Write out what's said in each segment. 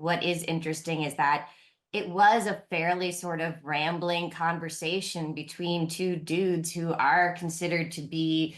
what is interesting is that it was a fairly sort of rambling conversation between two dudes who are considered to be,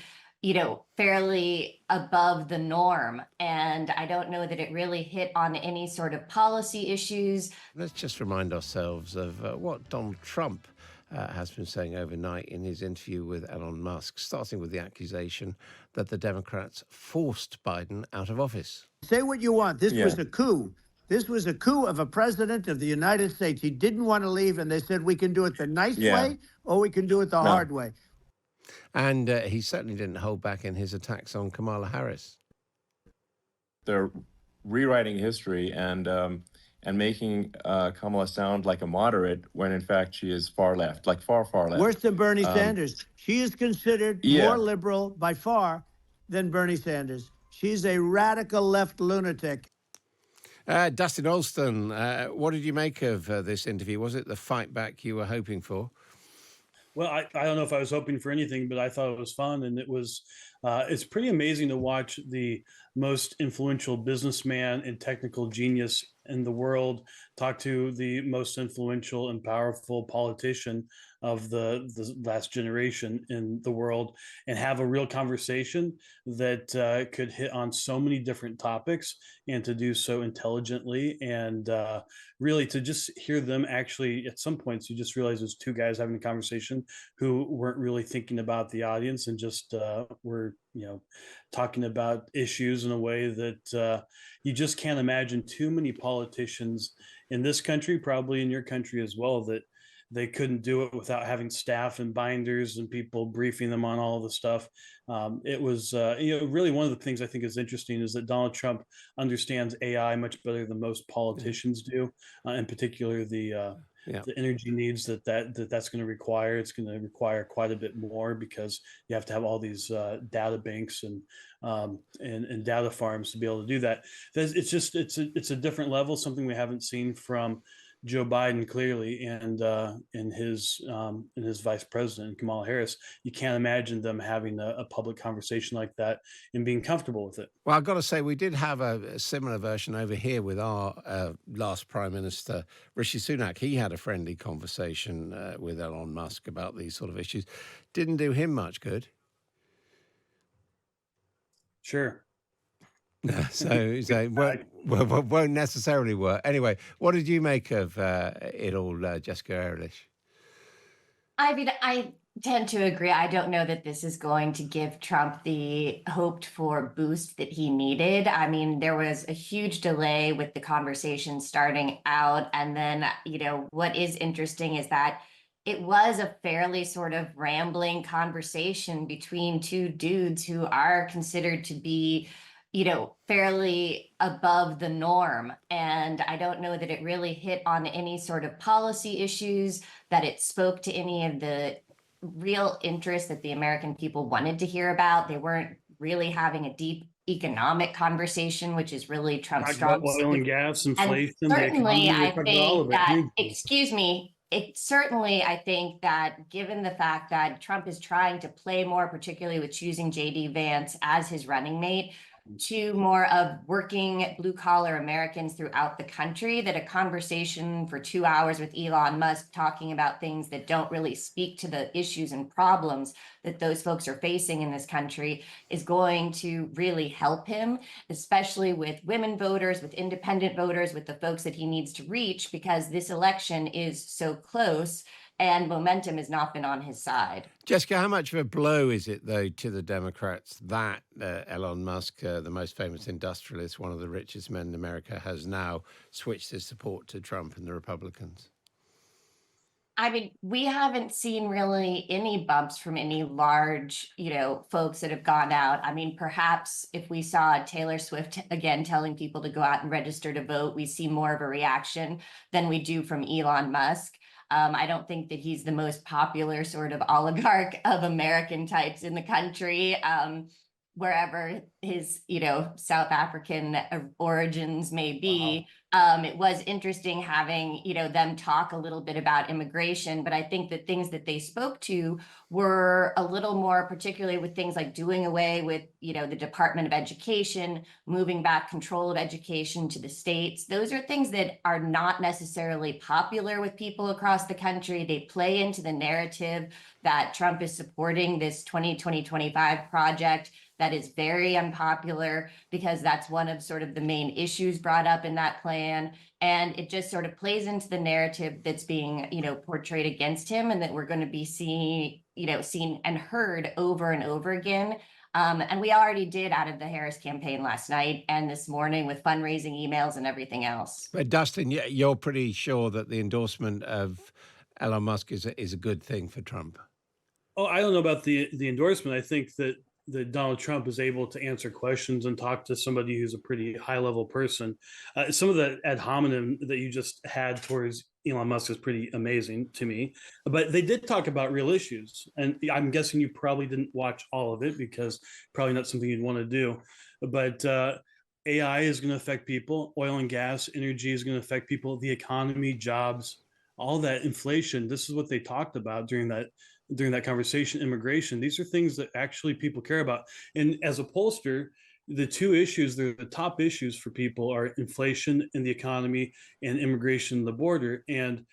fairly above the norm. And I don't know that it really hit on any sort of policy issues. Let's just remind ourselves of what Donald Trump has been saying overnight in his interview with Elon Musk, starting with the accusation that the Democrats forced Biden out of office. Say what you want. This was a coup. This was a coup of a president of the United States. He didn't want to leave, and they said, we can do it the nice way or we can do it the hard way. And he certainly didn't hold back in his attacks on Kamala Harris. They're rewriting history and making Kamala sound like a moderate when in fact she is far left, like far left. Worse than Bernie Sanders. She is considered more liberal by far than Bernie Sanders. She's a radical left lunatic. Dustin Alston, what did you make of this interview? Was it the fight back you were hoping for? Well, I don't know if I was hoping for anything, but I thought it was fun. And it's pretty amazing to watch the most influential businessman and technical genius in the world talk to the most influential and powerful politician of the last generation in the world and have a real conversation that could hit on so many different topics and to do so intelligently and really to just hear them actually at some points you just realize there's two guys having a conversation who weren't really thinking about the audience and just were talking about issues in a way that you just can't imagine too many politicians in this country, probably in your country as well, that they couldn't do it without having staff and binders and people briefing them on all of the stuff. It was, really one of the things I think is interesting is that Donald Trump understands AI much better than most politicians do, in particular the energy needs that's going to require. It's going to require quite a bit more because you have to have all these data banks and data farms to be able to do that. It's a different level, something we haven't seen from Joe Biden clearly, and in his vice president Kamala Harris. You can't imagine them having a public conversation like that and being comfortable with it. Well, I've got to say, we did have a similar version over here with our last Prime Minister, Rishi Sunak. He had a friendly conversation with Elon Musk about these sort of issues. Didn't do him much good. Sure. So won't necessarily work. Anyway, what did you make of it all, Jessica Ehrlich? I mean, I tend to agree. I don't know that this is going to give Trump the hoped for boost that he needed. I mean, there was a huge delay with the conversation starting out. And then, what is interesting is that it was a fairly sort of rambling conversation between two dudes who are considered to be fairly above the norm. And I don't know that it really hit on any sort of policy issues, that it spoke to any of the real interests that the American people wanted to hear about. They weren't really having a deep economic conversation, which is really Trump's strong suit. Oil and gas, inflation. And certainly, I think that, certainly, I think that given the fact that Trump is trying to play more, particularly with choosing J.D. Vance as his running mate, to more of working blue collar Americans throughout the country, that a conversation for 2 hours with Elon Musk talking about things that don't really speak to the issues and problems that those folks are facing in this country is going to really help him, especially with women voters, with independent voters, with the folks that he needs to reach, because this election is so close and momentum has not been on his side. Jessica, how much of a blow is it, though, to the Democrats that Elon Musk, the most famous industrialist, one of the richest men in America, has now switched his support to Trump and the Republicans? I mean, we haven't seen really any bumps from any large, folks that have gone out. I mean, perhaps if we saw Taylor Swift again telling people to go out and register to vote, we see more of a reaction than we do from Elon Musk. I don't think that he's the most popular sort of oligarch of American types in the country, wherever his, South African origins may be. It was interesting having, them talk a little bit about immigration, but I think the things that they spoke to were a little more, particularly with things like doing away with, the Department of Education, moving back control of education to the states. Those are things that are not necessarily popular with people across the country. They play into the narrative that Trump is supporting this 2025 project that is very unpopular because that's one of sort of the main issues brought up in that plan. And it just sort of plays into the narrative that's being, portrayed against him, and that we're going to be seen and heard over and over again. And we already did out of the Harris campaign last night and this morning with fundraising emails and everything else. But Dustin, you're pretty sure that the endorsement of Elon Musk is a good thing for Trump. Oh, I don't know about the endorsement. I think that Donald Trump is able to answer questions and talk to somebody who's a pretty high level person. Some of the ad hominem that you just had towards Elon Musk is pretty amazing to me. But they did talk about real issues, and I'm guessing you probably didn't watch all of it because probably not something you'd want to do. But AI is going to affect people. Oil and gas, energy is going to affect people. The economy, jobs, all that inflation. This is what they talked about during that conversation. Immigration, these are things that actually people care about. And as a pollster, the two issues, the top issues for people are inflation in the economy and immigration, the border. And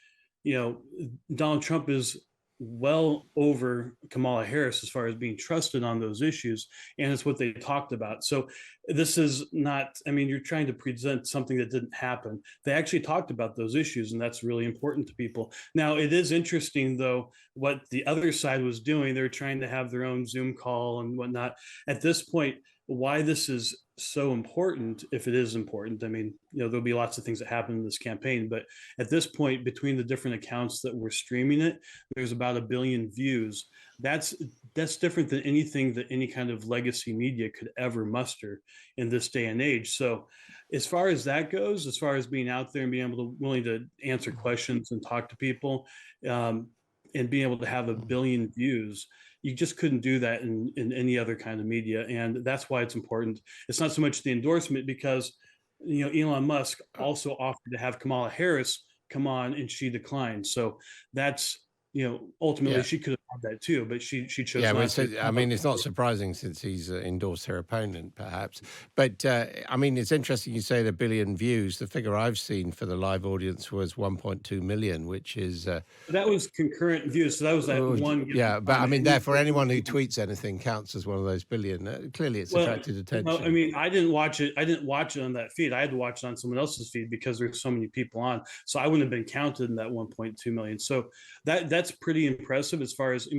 Donald Trump is well over Kamala Harris as far as being trusted on those issues, and it's what they talked about. So this is not, you're trying to present something that didn't happen. They actually talked about those issues, and that's really important to people. Now, it is interesting, though, what the other side was doing. They're trying to have their own Zoom call and whatnot. At this point, why this is so important, if it is important, there'll be lots of things that happen in this campaign, but at this point, between the different accounts that were streaming it, there's about 1 billion views. That's different than anything that any kind of legacy media could ever muster in this day and age. So as far as that goes, as far as being out there and being able to willing to answer questions and talk to people, and being able to have 1 billion views, you just couldn't do that in any other kind of media. And that's why it's important. It's not so much the endorsement, because Elon Musk also offered to have Kamala Harris come on, and she declined. So that's ultimately she could have had that too, but she chose not to. It's not surprising since he's endorsed her opponent, perhaps. But it's interesting you say 1 billion views. The figure I've seen for the live audience was 1.2 million, which is that was concurrent views. So that was that one. Yeah, but therefore anyone who tweets anything counts as one of those billion. Clearly, it's attracted attention. I didn't watch it. I didn't watch it on that feed. I had to watch it on someone else's feed because there's so many people on. So I wouldn't have been counted in that 1.2 million. So that's pretty impressive. As far as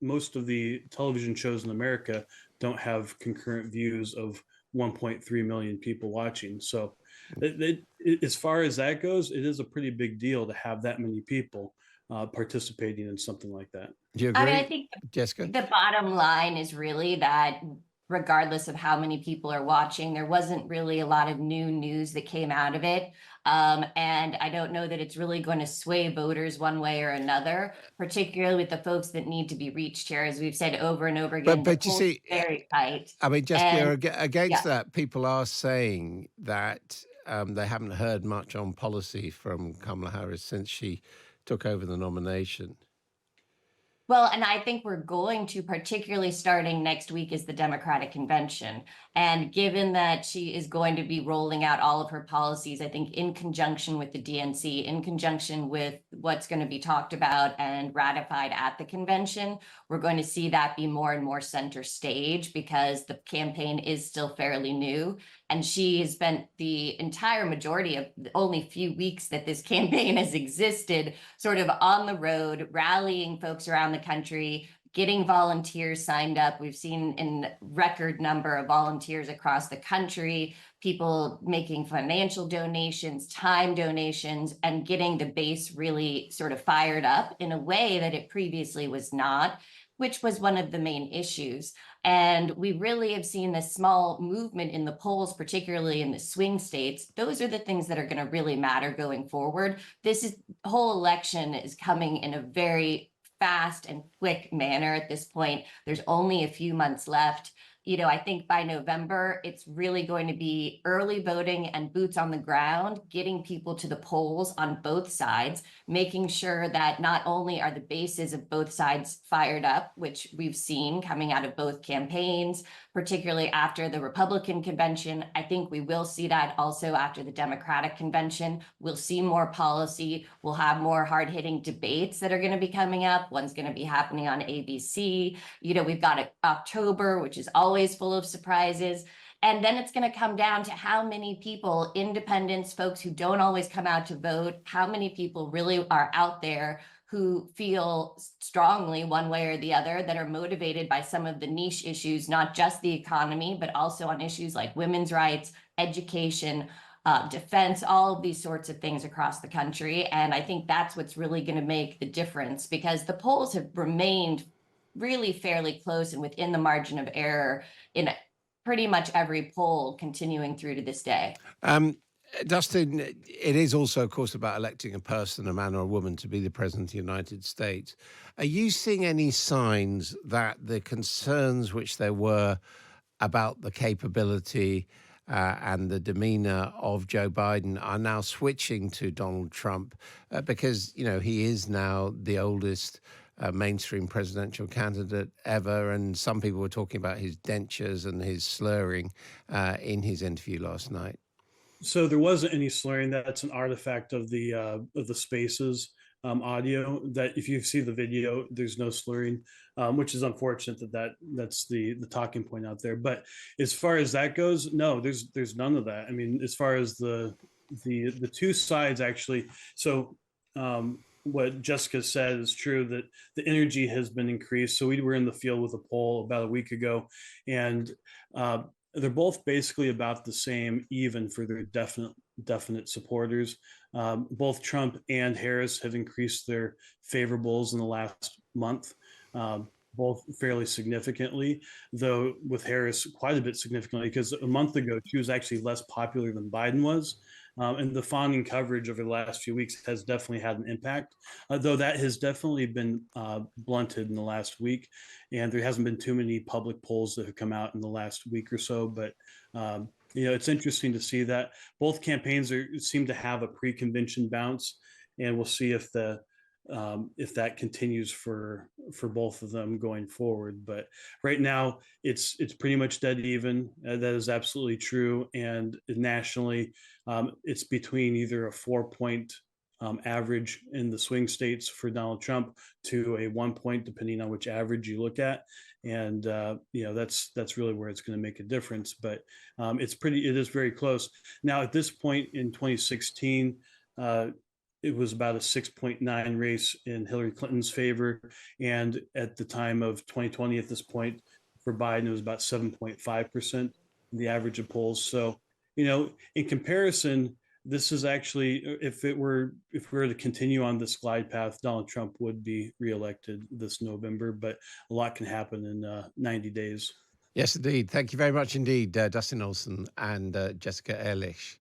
most of the television shows in America don't have concurrent views of 1.3 million people watching. So as far as that goes, it is a pretty big deal to have that many people participating in something like that. Do you agree, I think Jessica? The bottom line is really that regardless of how many people are watching, there wasn't really a lot of new news that came out of it. And I don't know that it's really going to sway voters one way or another, particularly with the folks that need to be reached here. As we've said over and over again, but you see, very tight. Jessica, against that, people are saying that they haven't heard much on policy from Kamala Harris since she took over the nomination. Well, and I think we're going to, particularly starting next week, is the Democratic convention. And given that she is going to be rolling out all of her policies, I think in conjunction with the DNC, in conjunction with what's going to be talked about and ratified at the convention, we're going to see that be more and more center stage because the campaign is still fairly new. And she has spent the entire majority of the only few weeks that this campaign has existed sort of on the road, rallying folks around the country, getting volunteers signed up. We've seen in record number of volunteers across the country, people making financial donations, time donations, and getting the base really sort of fired up in a way that it previously was not, which was one of the main issues. And we really have seen this small movement in the polls, particularly in the swing states. Those are the things that are going to really matter going forward. This whole election is coming in a very fast and quick manner at this point. There's only a few months left. I think by November, it's really going to be early voting and boots on the ground, getting people to the polls on both sides, making sure that not only are the bases of both sides fired up, which we've seen coming out of both campaigns, particularly after the Republican convention. I think we will see that also after the Democratic convention. We'll see more policy. We'll have more hard-hitting debates that are going to be coming up. One's going to be happening on ABC. We've got October, which is always full of surprises. And then it's going to come down to how many people, independents, folks who don't always come out to vote, how many people really are out there who feel strongly one way or the other, that are motivated by some of the niche issues, not just the economy, but also on issues like women's rights, education, defense, all of these sorts of things across the country. And I think that's what's really going to make the difference, because the polls have remained really fairly close and within the margin of error in pretty much every poll continuing through to this day. Dustin, it is also, of course, about electing a person, a man or a woman, to be the president of the United States. Are you seeing any signs that the concerns which there were about the capability and the demeanor of Joe Biden are now switching to Donald Trump because, he is now the oldest mainstream presidential candidate ever, and some people were talking about his dentures and his slurring in his interview last night? So there wasn't any slurring. That's an artifact of the Spaces audio. That if you see the video, there's no slurring, which is unfortunate. That's the talking point out there. But as far as that goes, no, there's none of that. I mean, as far as the two sides actually. So what Jessica said is true, that the energy has been increased. So we were in the field with a poll about a week ago, and they're both basically about the same, even for their definite supporters. Both Trump and Harris have increased their favorables in the last month, both fairly significantly, though with Harris quite a bit significantly, because a month ago she was actually less popular than Biden was. And the fawning coverage over the last few weeks has definitely had an impact, though that has definitely been blunted in the last week. And there hasn't been too many public polls that have come out in the last week or so. But, it's interesting to see that both campaigns seem to have a pre-convention bounce. And we'll see if that continues for both of them going forward. But right now it's pretty much dead even. That is absolutely true. And nationally, it's between either a 4-point average in the swing states for Donald Trump to a 1 point, depending on which average you look at. And that's really where it's going to make a difference. But it is very close. Now at this point in 2016, it was about a 6.9 race in Hillary Clinton's favor. And at the time of 2020, at this point for Biden, it was about 7.5%, the average of polls. So, in comparison, this is actually, if we were to continue on this glide path, Donald Trump would be reelected this November, but a lot can happen in 90 days. Yes, indeed. Thank you very much indeed, Dustin Olson and Jessica Ehrlich.